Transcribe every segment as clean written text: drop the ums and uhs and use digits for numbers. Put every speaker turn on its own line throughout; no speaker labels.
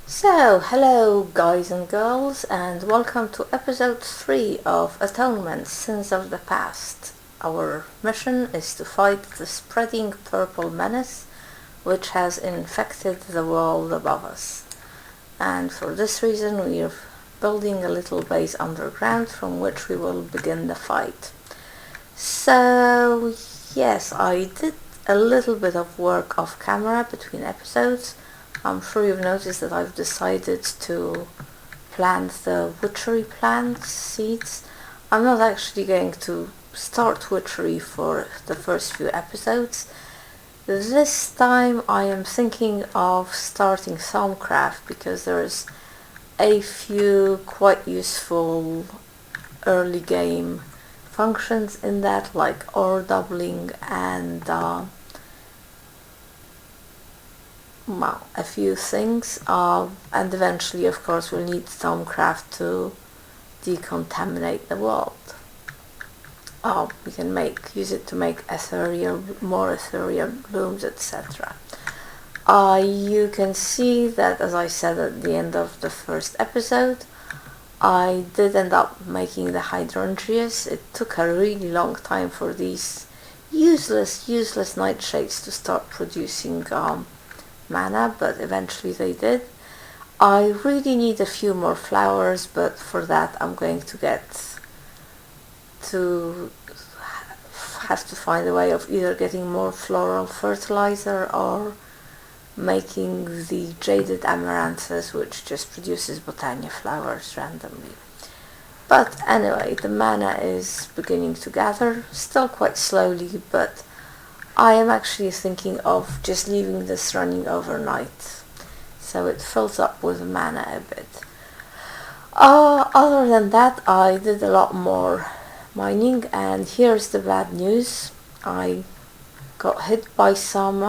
Hello guys and girls, and welcome to episode 3 of Atonement, Sins of the Past. Our mission is to fight the spreading purple menace which has infected the world above us. And for this reason we are building a little base underground from which we will begin the fight. Yes, I did a little bit of work off camera between episodes. I'm sure you've noticed that I've decided to plant the witchery plant seeds. I'm not actually going to start witchery for the first few episodes. This time I am thinking of starting Thaumcraft because there's a few quite useful early game functions in that, like ore doubling and a few things, and eventually of course we'll need Thaumcraft to decontaminate the world. We can use it to make more ethereal blooms, etc. You can see that, as I said at the end of the first episode, I did end up making the hydrangeas. It took a really long time for these useless nightshades to start producing mana, but eventually they did. I really need a few more flowers, but for that I'm going to have to find a way of either getting more floral fertilizer or making the jaded amaranthus, which just produces botania flowers randomly. But anyway, the mana is beginning to gather, still quite slowly, but I am actually thinking of just leaving this running overnight, so it fills up with mana a bit. Other than that, I did a lot more mining, and here's the bad news. I got hit by some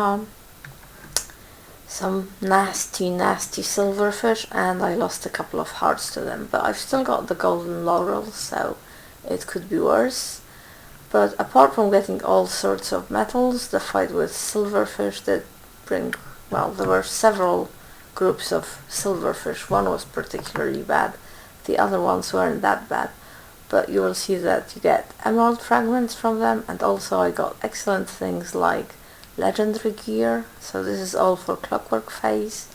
nasty silverfish, and I lost a couple of hearts to them, but I've still got the golden laurel, so it could be worse. But apart from getting all sorts of metals, the fight with silverfish did bring, there were several groups of silverfish. One was particularly bad, the other ones weren't that bad, but you will see that you get emerald fragments from them, and also I got excellent things like legendary gear, so this is all for clockwork phase,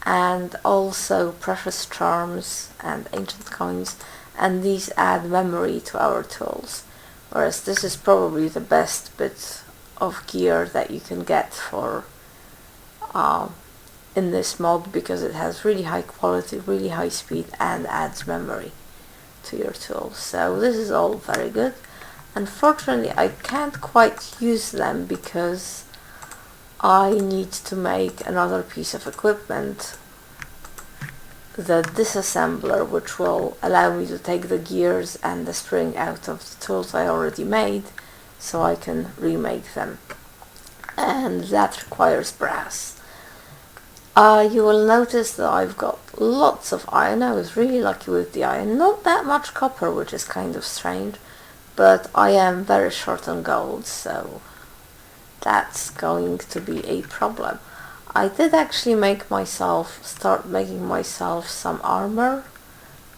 and also precious charms and ancient coins, and these add memory to our tools. Whereas this is probably the best bit of gear that you can get for in this mod, because it has really high quality, really high speed, and adds memory to your tools. So this is all very good. Unfortunately, I can't quite use them because I need to make another piece of equipment, the disassembler, which will allow me to take the gears and the spring out of the tools I already made, so I can remake them, and that requires brass. You will notice that I've got lots of iron. I was really lucky with the iron, not that much copper, which is kind of strange, but I am very short on gold, so that's going to be a problem. I did actually start making myself some armor,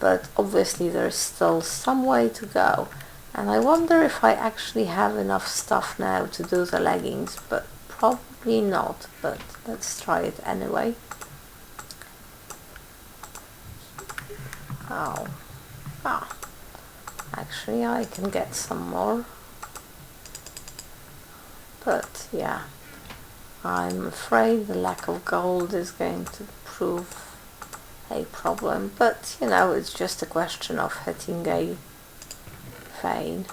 but obviously there's still some way to go, and I wonder if I actually have enough stuff now to do the leggings, but probably not, but let's try it anyway. Actually I can get some more, but yeah, I'm afraid the lack of gold is going to prove a problem, but it's just a question of hitting a vein.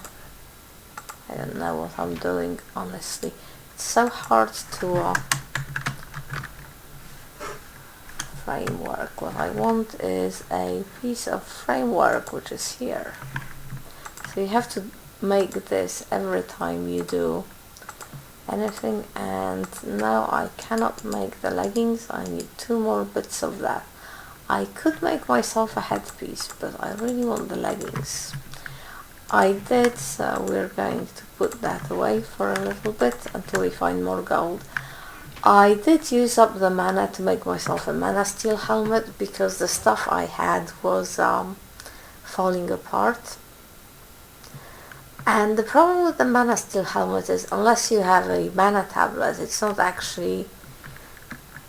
I don't know what I'm doing, honestly. It's so hard to framework. What I want is a piece of framework, which is here. So you have to make this every time you do anything, and now I cannot make the leggings. I need 2 more bits of that. I could make myself a headpiece, but I really want the leggings. I did, so we're going to put that away for a little bit until we find more gold. I did use up the mana to make myself a mana steel helmet because the stuff I had was falling apart. And the problem with the mana steel helmet is, unless you have a mana tablet, it's not actually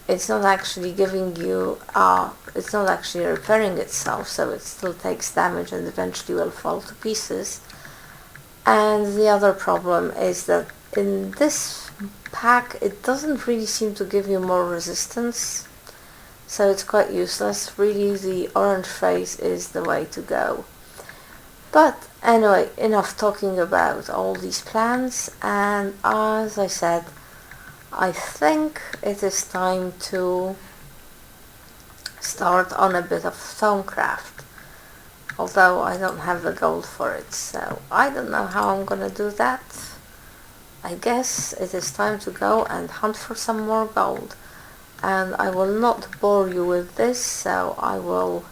giving you, it's not actually repairing itself, so it still takes damage and eventually will fall to pieces. And the other problem is that in this pack it doesn't really seem to give you more resistance, so it's quite useless. Really, the orange phase is the way to go. But anyway, enough talking about all these plans, and as I said, I think it is time to start on a bit of Thaumcraft, although I don't have the gold for it, so I don't know how I'm gonna do that. I guess it is time to go and hunt for some more gold, and I will not bore you with this, so I will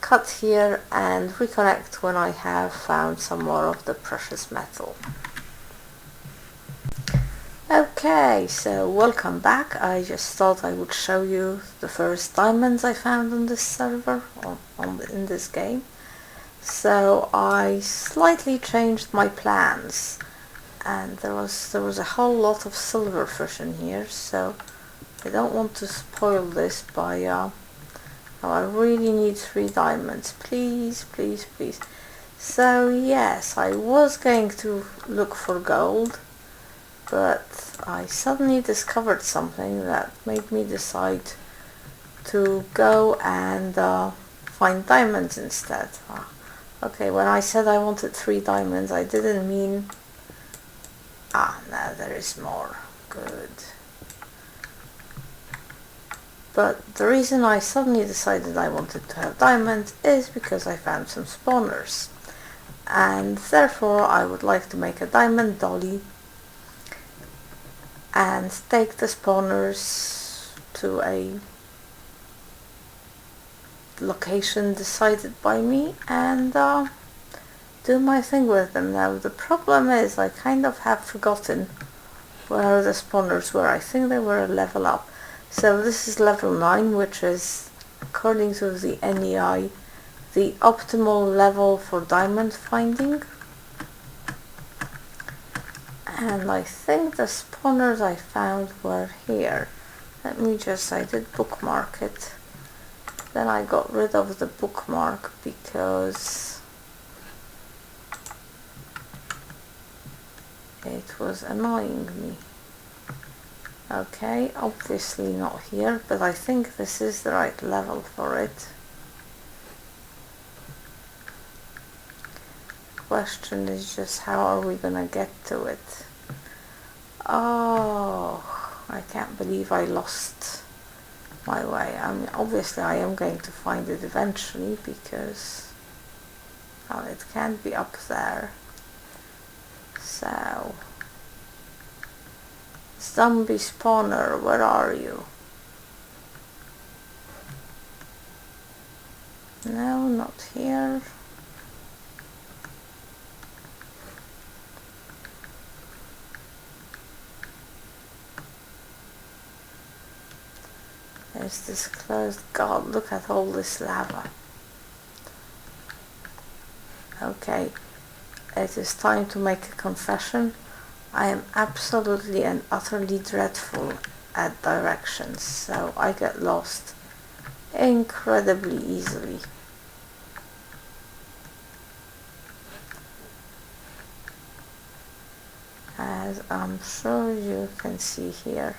cut here and reconnect when I have found some more of the precious metal. Okay, so welcome back. I just thought I would show you the first diamonds I found on this server, in this game. So I slightly changed my plans, and there was a whole lot of silverfish in here, so I don't want to spoil this by oh, I really need 3 diamonds, please, please, please. So yes, I was going to look for gold, but I suddenly discovered something that made me decide to go and find diamonds instead. Okay, when I said I wanted 3 diamonds, I didn't mean... no, there is more. Good. But the reason I suddenly decided I wanted to have diamonds is because I found some spawners, and therefore I would like to make a diamond dolly and take the spawners to a location decided by me and do my thing with them. Now the problem is I kind of have forgotten where the spawners were. I think they were a level up. So this is level 9, which is, according to the NEI, the optimal level for diamond finding. And I think the spawners I found were here. I did bookmark it. Then I got rid of the bookmark because it was annoying me. Okay, obviously not here, but I think this is the right level for it. Question is just how are we gonna get to it? Oh, I can't believe I lost my way. I mean, obviously I am going to find it eventually because it can't be up there. So, zombie spawner, where are you? No, not here. There's this closed... God, look at all this lava. Okay, it is time to make a confession. I am absolutely and utterly dreadful at directions, so I get lost incredibly easily. As I'm sure you can see here.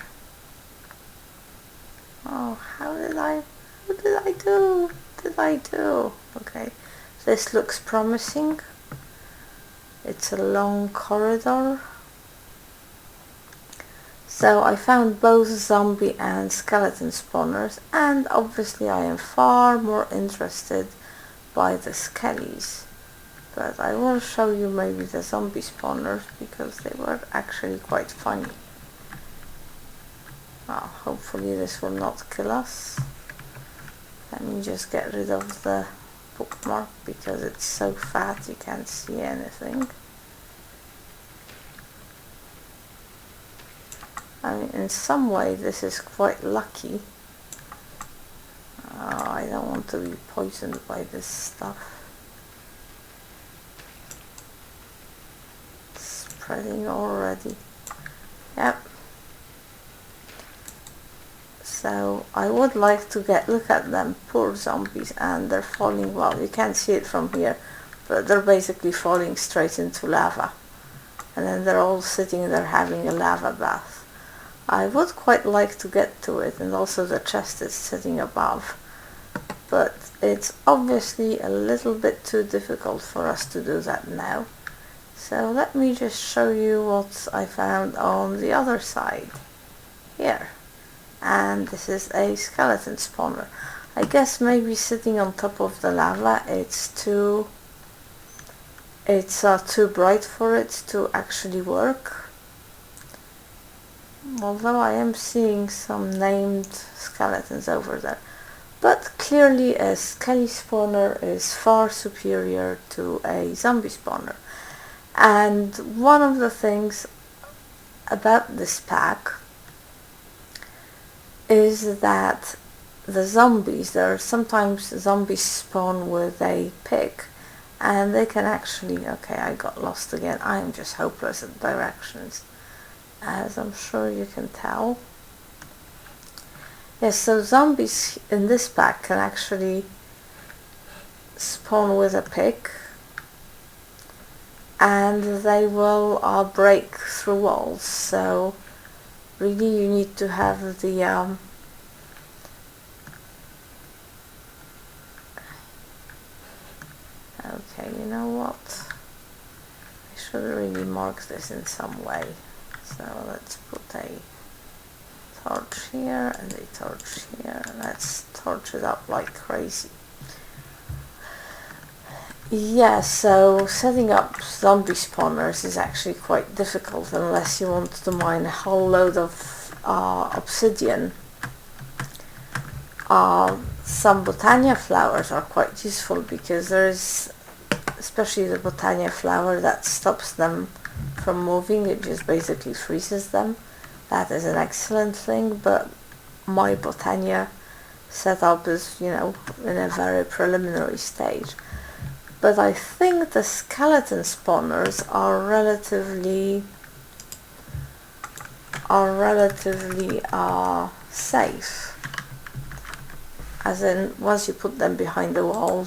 Oh, how did I do? Okay, this looks promising. It's a long corridor. So I found both zombie and skeleton spawners, and obviously I am far more interested by the skellies. But I will show you maybe the zombie spawners because they were actually quite funny. Oh, hopefully this will not kill us. Let me just get rid of the bookmark because it's so fat you can't see anything. I mean, in some way this is quite lucky. I don't want to be poisoned by this stuff. It's spreading already. Yep. So I would like to look at them, poor zombies, and they're falling, well, you can't see it from here, but they're basically falling straight into lava. And then they're all sitting there having a lava bath. I would quite like to get to it, and also the chest is sitting above. But it's obviously a little bit too difficult for us to do that now. So let me just show you what I found on the other side. Here. And this is a skeleton spawner. I guess maybe sitting on top of the lava it's too bright for it to actually work. Although I am seeing some named skeletons over there. But clearly a skelly spawner is far superior to a zombie spawner. And one of the things about this pack is that the zombies, there are sometimes zombies spawn with a pick, and they can actually, okay, I got lost again. I am just hopeless at directions, as I'm sure you can tell. Yes, so zombies in this pack can actually spawn with a pick, and they will break through walls. So really you need to have the okay, you know what, I should really mark this in some way. So let's put a torch here and a torch here. Let's torch it up like crazy. Yeah, so setting up zombie spawners is actually quite difficult unless you want to mine a whole load of obsidian. Some botania flowers are quite useful because there's, especially the botania flower, that stops them from moving. It just basically freezes them. That is an excellent thing, but my botania setup is, you know, in a very preliminary stage. But I think the skeleton spawners are relatively safe. As in, once you put them behind the wall,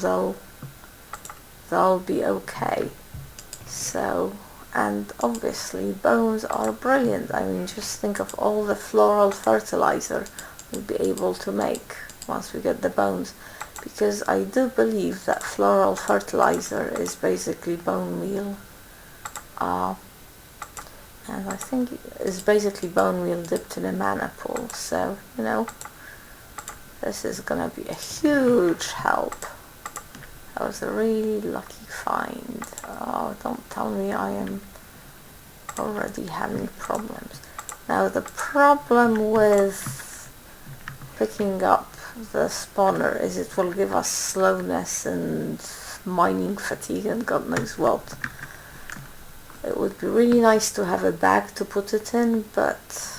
they'll be okay. So, and obviously bones are brilliant. I mean, just think of all the floral fertilizer we'll be able to make once we get the bones. Because I do believe that floral fertilizer is basically bone meal. And I think it's basically bone meal dipped in a mana pool. So, you know, this is gonna be a huge help. That was a really lucky find. Oh, don't tell me I am already having problems. Now the problem with picking up the spawner is it will give us slowness and mining fatigue and God knows what. It would be really nice to have a bag to put it in, but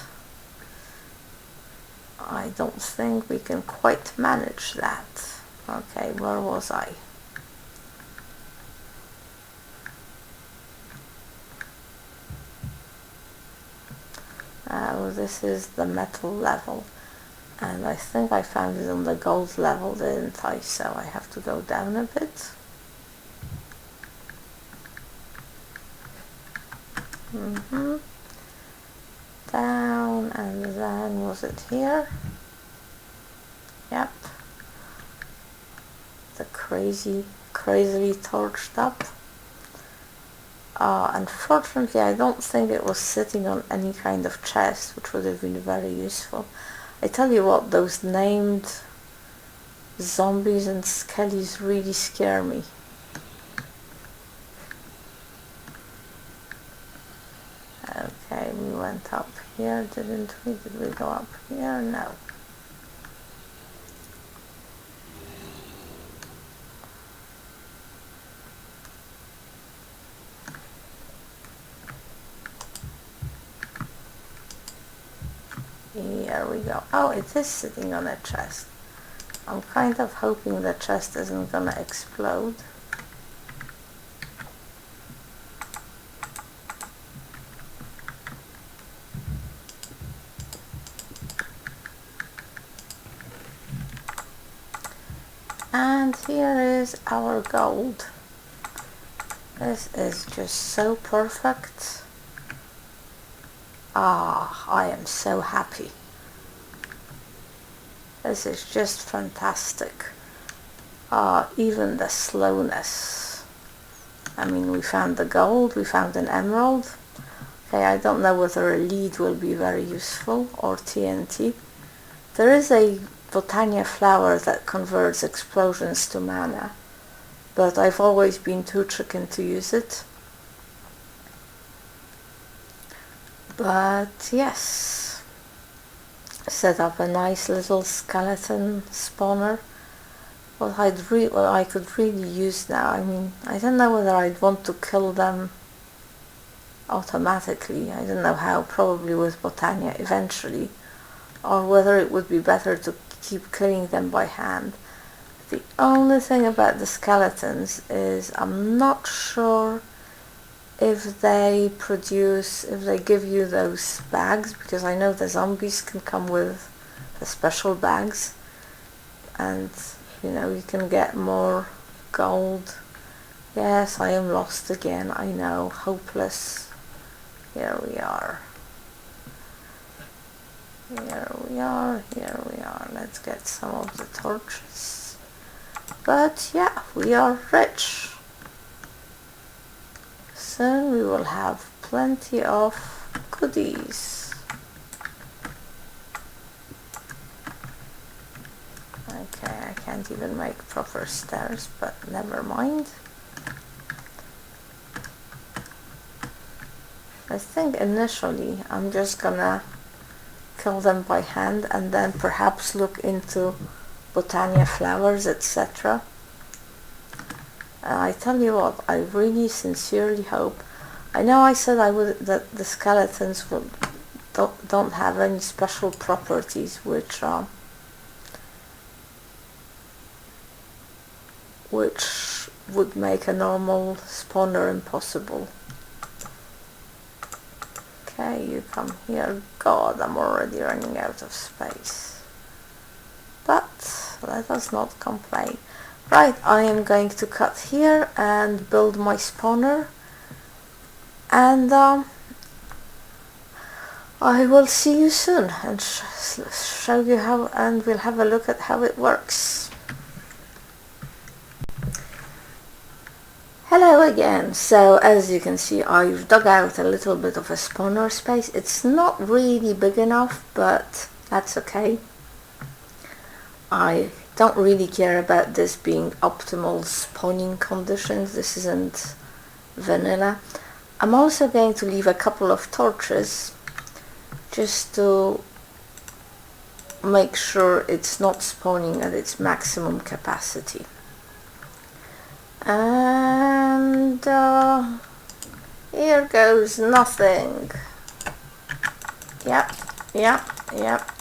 I don't think we can quite manage that. Okay, where was I? This is the metal level. And I think I found it on the gold level, didn't I? So I have to go down a bit. Down, and then was it here? Yep. The crazily torched up. Unfortunately, I don't think it was sitting on any kind of chest, which would have been very useful. I tell you what, those named zombies and skellies really scare me. Okay, we went up here, didn't we? Did we go up here? No. Here we go. Oh, it is sitting on a chest. I'm kind of hoping the chest isn't gonna explode. And here is our gold. This is just so perfect. Ah, I am so happy. This is just fantastic. Even the slowness. I mean, we found the gold, we found an emerald. Okay, I don't know whether a lead will be very useful or TNT. There is a Botania flower that converts explosions to mana, but I've always been too chicken to use it. But yes, set up a nice little skeleton spawner. What I could really use now. I mean, I don't know whether I'd want to kill them automatically. I don't know how. Probably with Botania eventually, or whether it would be better to keep killing them by hand. The only thing about the skeletons is I'm not sure if they give you those bags, because I know the zombies can come with the special bags, and you know, you can get more gold. Yes, I am lost again, I know, hopeless. Here we are. Here we are, here we are. Let's get some of the torches. But yeah, we are rich. Soon we will have plenty of goodies. Okay, I can't even make proper stairs, but never mind. I think initially I'm just gonna kill them by hand and then perhaps look into Botania flowers, etc. I tell you what, I really sincerely hope. I know I said that the skeletons don't have any special properties which would make a normal spawner impossible. Okay, you come here. God, I'm already running out of space. But let us not complain. Right, I am going to cut here and build my spawner. And I will see you soon and show you how, and we'll have a look at how it works. Hello again. So as you can see, I've dug out a little bit of a spawner space. It's not really big enough, but that's okay. I don't really care about this being optimal spawning conditions. This isn't vanilla. I'm also going to leave a couple of torches just to make sure it's not spawning at its maximum capacity. And here goes nothing. Yep,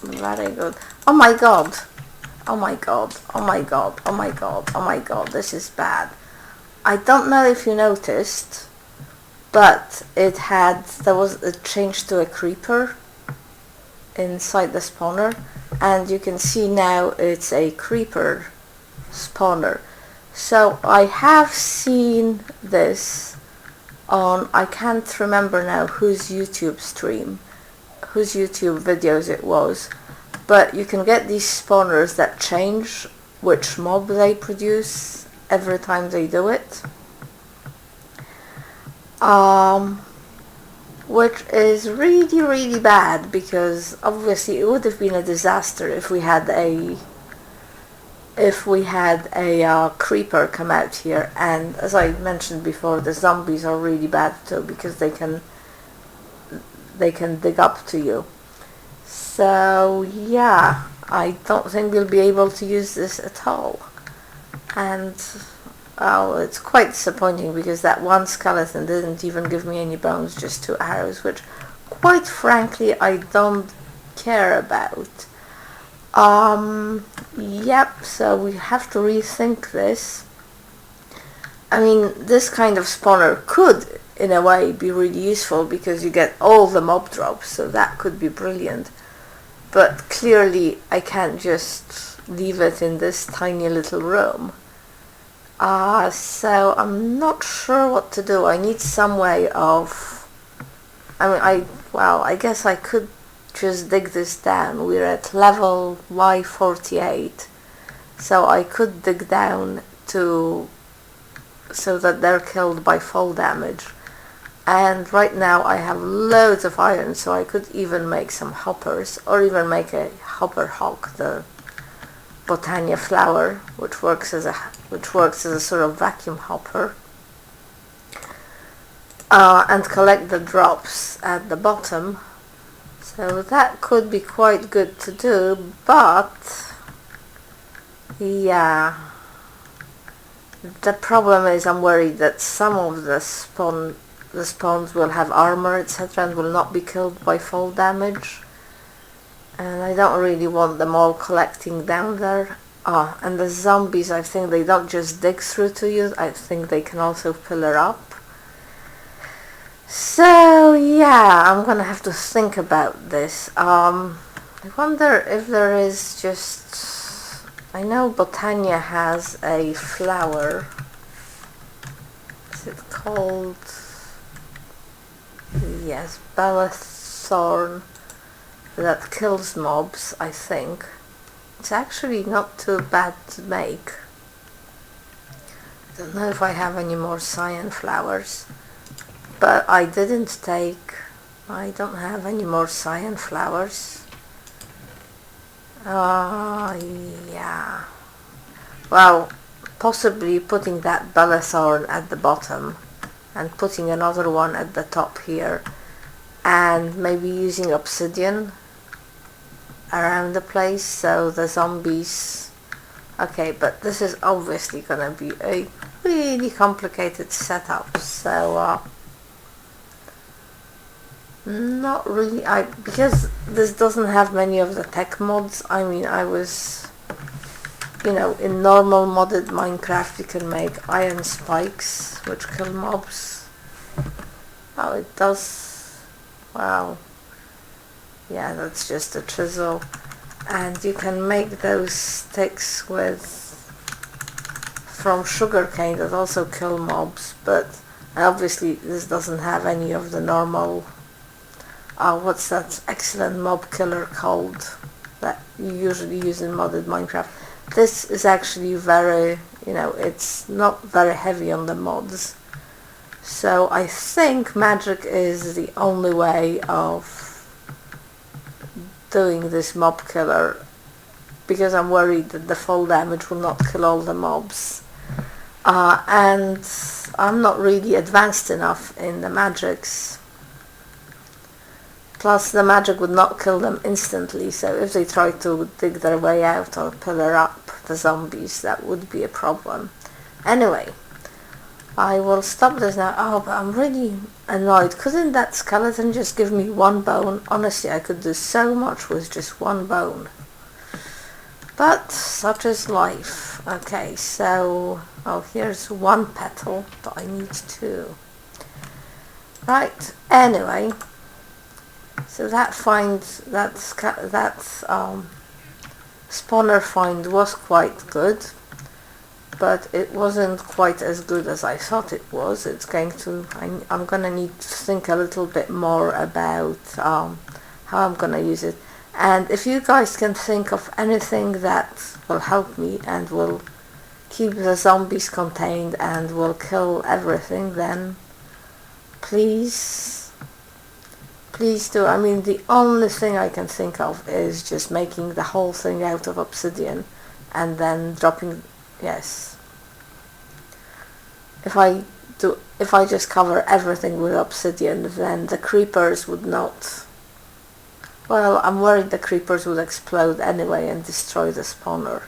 very good. Oh my god, oh my god, oh my god, oh my god, oh my god, this is bad. I don't know if you noticed, but there was a change to a creeper inside the spawner, and you can see now it's a creeper spawner. So I have seen this on, I can't remember now whose YouTube videos it was, but you can get these spawners that change which mob they produce every time they do it, which is really bad, because obviously it would have been a disaster if we had a creeper come out here. And as I mentioned before, the zombies are really bad too, because they can dig up to you. So yeah, I don't think we'll be able to use this at all. And it's quite disappointing, because that one skeleton didn't even give me any bones, just 2 arrows, which quite frankly I don't care about. Yep, so we have to rethink this. I mean, this kind of spawner could, in a way, be really useful because you get all the mob drops, so that could be brilliant. But clearly, I can't just leave it in this tiny little room. So I'm not sure what to do. I need some way of... I guess I could just dig this down. We're at level Y48, so I could dig down so that they're killed by fall damage. And right now I have loads of iron, so I could even make some hoppers, or even make a hopper hawk, the Botania flower, which works as a sort of vacuum hopper, and collect the drops at the bottom. So that could be quite good to do, but yeah, the problem is I'm worried that some of the spawns will have armor, etc., and will not be killed by fall damage. And I don't really want them all collecting down there. And the zombies, I think they don't just dig through to you, I think they can also pillar up. So yeah, I'm gonna have to think about this. I wonder if there is just... I know Botania has a flower. Is it called... Yes, Bellethorn, that kills mobs, I think. It's actually not too bad to make. I don't know if I have any more cyan flowers, but I didn't take... I don't have any more cyan flowers. Yeah. Well, possibly putting that Bellethorn at the bottom and putting another one at the top here, and maybe using obsidian around the place so the zombies... Okay, but this is obviously gonna be a really complicated setup, so not really. Because this doesn't have many of the tech mods. I mean, I was, in normal modded Minecraft you can make iron spikes which kill mobs. Oh, it does. Wow. Yeah, that's just a chisel. And you can make those sticks from sugarcane that also kill mobs, but obviously this doesn't have any of the normal... what's that excellent mob killer called that you usually use in modded Minecraft? This is actually very, it's not very heavy on the mods. So I think magic is the only way of doing this mob killer, because I'm worried that the fall damage will not kill all the mobs. And I'm not really advanced enough in the magics. Plus the magic would not kill them instantly, so if they try to dig their way out or pillar up the zombies, that would be a problem. Anyway, I will stop this now. Oh, but I'm really annoyed. Couldn't that skeleton just give me one bone? Honestly, I could do so much with just one bone. But such is life. Okay, so... Oh, here's one petal, but I need two. Right, anyway... So that spawner find was quite good, but it wasn't quite as good as I thought it was. I'm gonna need to think a little bit more about how I'm gonna use it. And if you guys can think of anything that will help me and will keep the zombies contained and will kill everything, then please do. I mean, the only thing I can think of is just making the whole thing out of obsidian and then dropping... Yes. If I just cover everything with obsidian, then the creepers would not... Well, I'm worried the creepers would explode anyway and destroy the spawner.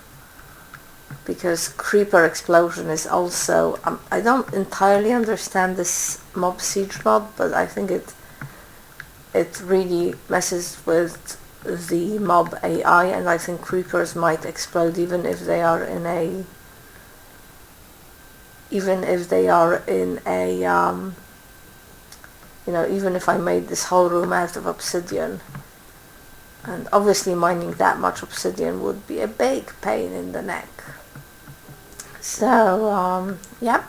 Because creeper explosion is also... I don't entirely understand this mob siege mod, but I think it really messes with the mob AI, and I think creepers might explode even if they are in a even if I made this whole room out of obsidian. And obviously mining that much obsidian would be a big pain in the neck. So, yeah,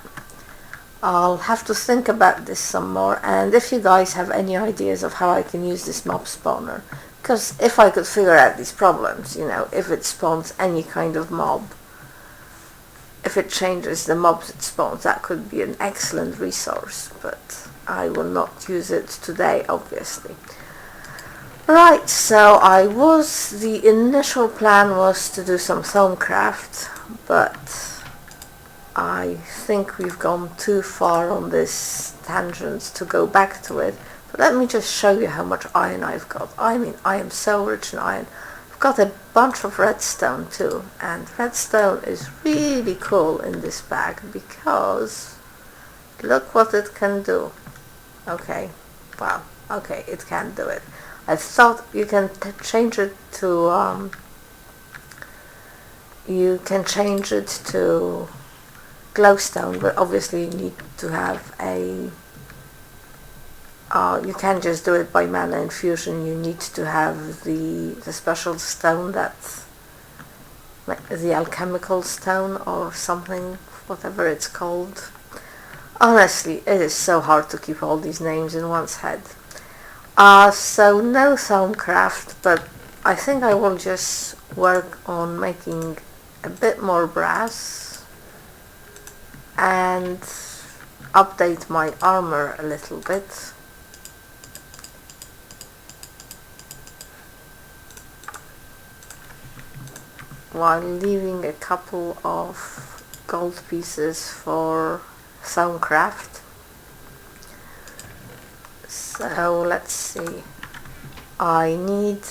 I'll have to think about this some more. And if you guys have any ideas of how I can use this mob spawner, because if I could figure out these problems, if it spawns any kind of mob, if it changes the mobs it spawns, that could be an excellent resource, but I will not use it today, obviously. Right, so the initial plan was to do some Thaumcraft, but I think we've gone too far on this tangent to go back to it. But let me just show you how much iron I've got. I mean, I am so rich in iron. I've got a bunch of redstone too, and redstone is really cool in this bag because look what it can do. Okay, well, okay, it can do it. I thought you can change it to glowstone, but obviously you need to have you can't just do it by mana infusion. You need to have the special stone, that's like the alchemical stone or something, whatever it's called. Honestly, it is so hard to keep all these names in one's head. So no Thaumcraft, but I think I will just work on making a bit more brass and update my armor a little bit. While leaving a couple of gold pieces for Thaumcraft. So let's see. I need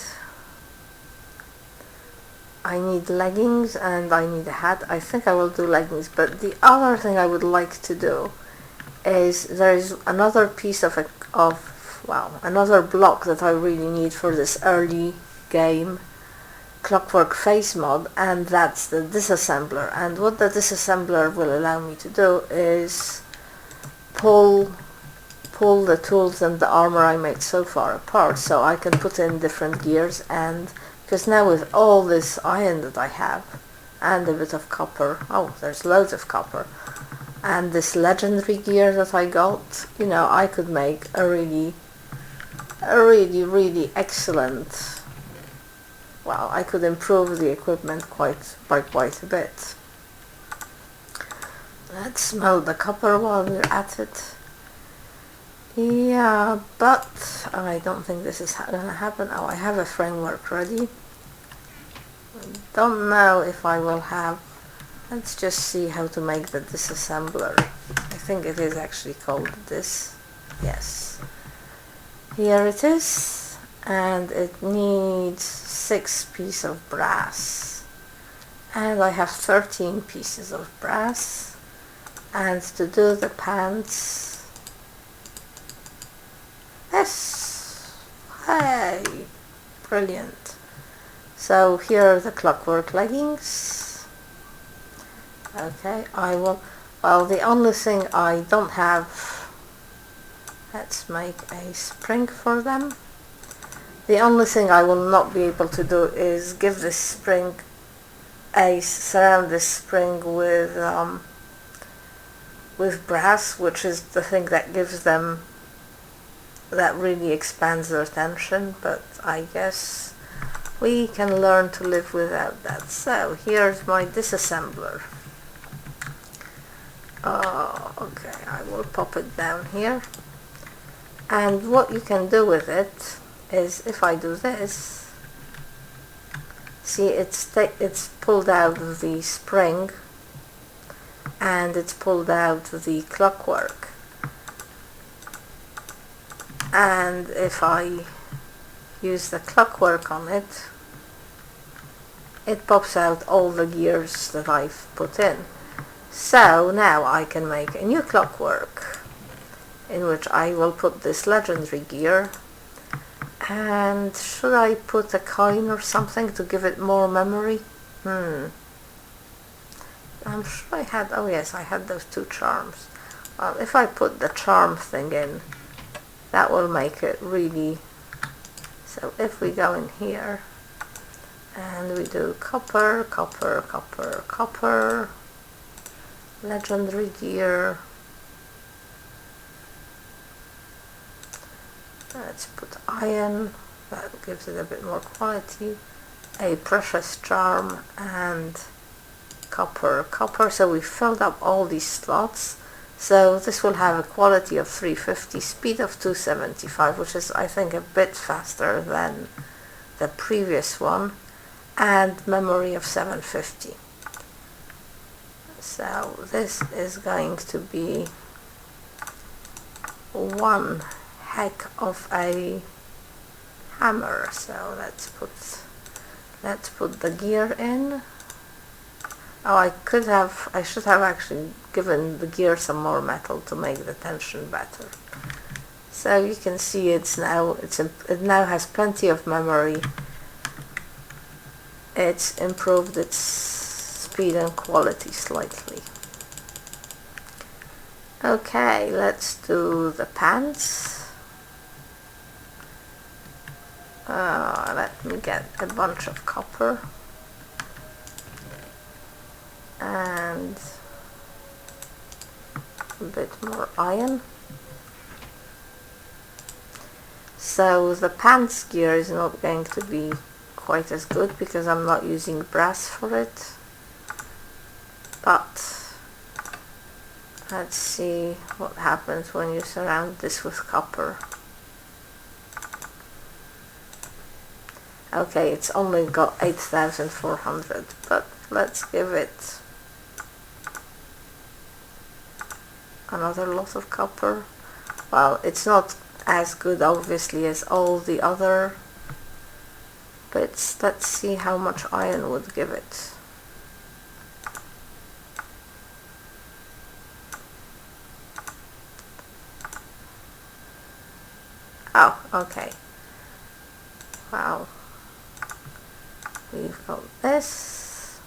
leggings and I need a hat. I think I will do leggings, but the other thing I would like to do is there is another piece of another block that I really need for this early game clockwork face mod, and that's the disassembler. And what the disassembler will allow me to do is pull the tools and the armor I made so far apart, so I can put in different gears. And because now with all this iron that I have and a bit of copper, there's loads of copper, and this legendary gear that I got, I could make a really excellent, I could improve the equipment by quite a bit. Let's smelt the copper while we're at it. Yeah, but I don't think this is gonna happen. I have a framework ready. Don't know if I will have. Let's just see how to make the disassembler. I think it is actually called this. Yes. Here it is, and it needs 6 pieces of brass. And I have 13 pieces of brass. And to do the pants, yes, hey, brilliant. So here are the clockwork leggings. Okay, the only thing I don't have, let's make a spring for them. The only thing I will not be able to do is give this spring surround this spring with brass, which is the thing that gives them, that really expands their tension, but I guess we can learn to live without that. So here's my disassembler. Okay, I will pop it down here, and what you can do with it is, if I do this, see, it's pulled out the spring and it's pulled out the clockwork, and if I use the clockwork on it, it pops out all the gears that I've put in. So now I can make a new clockwork in which I will put this legendary gear, And should I put a coin or something to give it more memory? I'm sure I had, oh yes, I had those 2 charms. Well, if I put the charm thing in, that will make it really, so if we go in here, and we do copper, copper, copper, copper, legendary gear, let's put iron, that gives it a bit more quality, a precious charm, and copper, copper. So we filled up all these slots. So this will have a quality of 350, speed of 275, which is, I think, a bit faster than the previous one, and memory of 750. So this is going to be one heck of a hammer. So let's put the gear in. Oh, I should have actually given the gear some more metal to make the tension better. So you can see it now has plenty of memory. It's improved its speed and quality slightly. Okay, let's do the pants. Let me get a bunch of copper and a bit more iron. So the pants gear is not going to be quite as good because I'm not using brass for it, but let's see what happens when you surround this with copper. Okay, it's only got 8,400, but let's give it another lot of copper. Well, it's not as good obviously as all the other bits. Let's see how much iron would give it. Oh, okay. Wow. We've got this.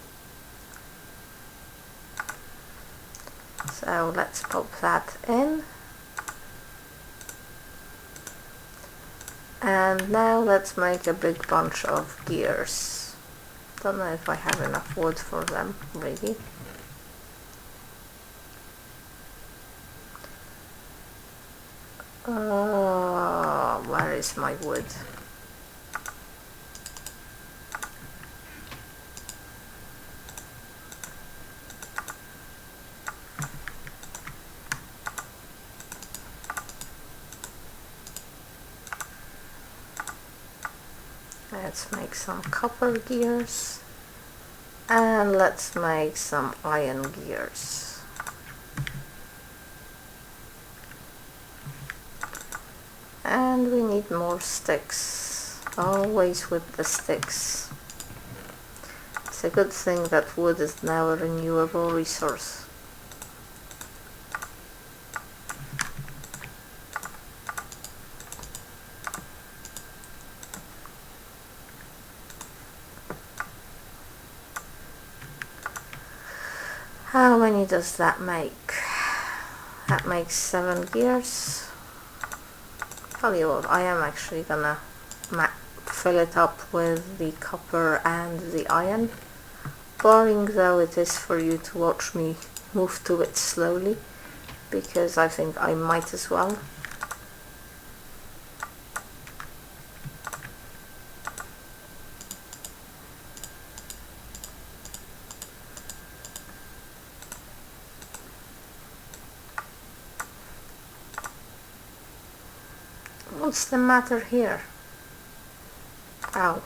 So let's pop that in. And now let's make a big bunch of gears. Don't know if I have enough wood for them, really. Where is my wood? Let's make some copper gears, and let's make some iron gears. And we need more sticks, always with the sticks. It's a good thing that wood is now a renewable resource. How many does that make? That makes 7 gears. Tell you what, I am actually gonna fill it up with the copper and the iron. Boring though it is for you to watch me move to it slowly, because I think I might as well. What's the matter here? Ow.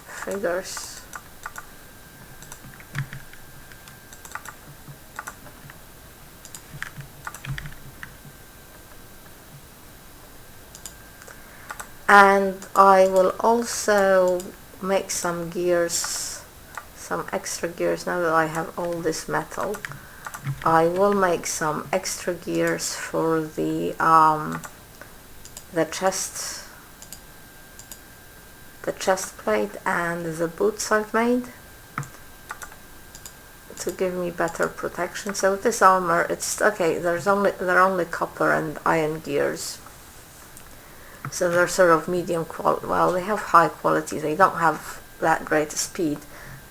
Figures. And I will also make some gears, some extra gears now that I have all this metal. I will make some extra gears for the the chest plate and the boots I've made to give me better protection. So this armor, it's okay, they're only copper and iron gears, so they're sort of medium quality. Well, they have high quality, they don't have that great speed,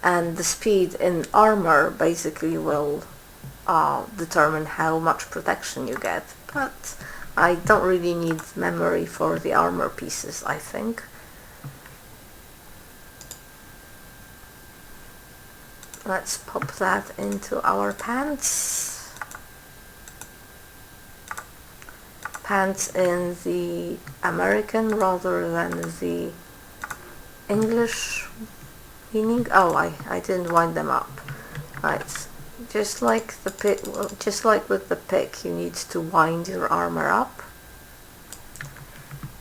and the speed in armor basically will determine how much protection you get, but I don't really need memory for the armor pieces, I think. Let's pop that into our pants. Pants in the American rather than the English meaning. Oh, I didn't wind them up. Right. Just like the pick, just like with the pick, you need to wind your armor up.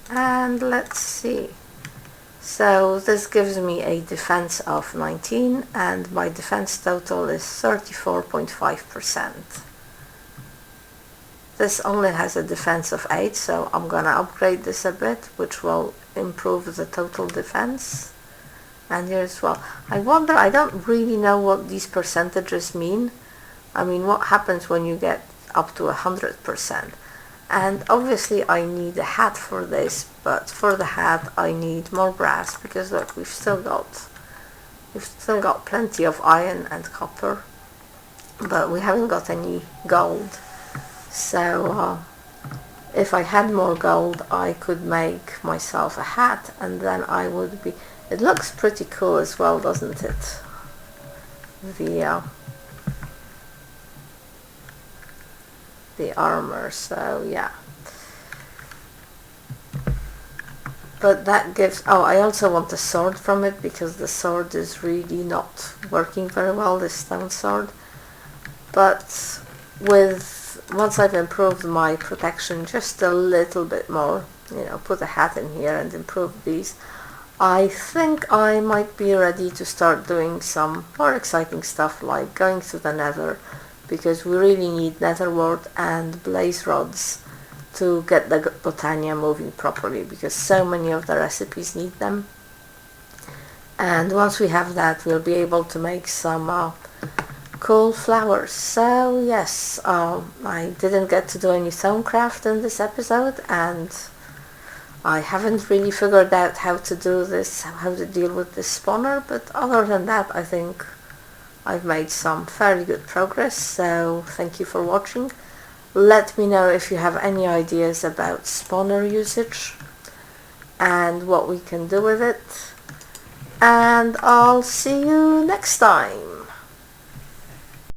And let's see. So this gives me a defense of 19, and my defense total is 34.5%. This only has a defense of 8, so I'm gonna upgrade this a bit, which will improve the total defense. And here as well. I wonder, I don't really know what these percentages mean. I mean, what happens when you get up to 100%? And obviously I need a hat for this, but for the hat I need more brass, because look, we've still got plenty of iron and copper, but we haven't got any gold. So if I had more gold, I could make myself a hat, and then I would be... It looks pretty cool as well, doesn't it? The armor, so yeah. But that gives... Oh, I also want a sword from it, because the sword is really not working very well, this stone sword. But once I've improved my protection just a little bit more, you know, put a hat in here and improve these, I think I might be ready to start doing some more exciting stuff, like going to the nether, because we really need nether wart and blaze rods to get the Botania moving properly, because so many of the recipes need them. And once we have that, we'll be able to make some cool flowers. So yes, I didn't get to do any Thaumcraft in this episode, and I haven't really figured out how to do this, how to deal with this spawner, but other than that, I think I've made some fairly good progress. So thank you for watching. Let me know if you have any ideas about spawner usage and what we can do with it, and I'll see you next time.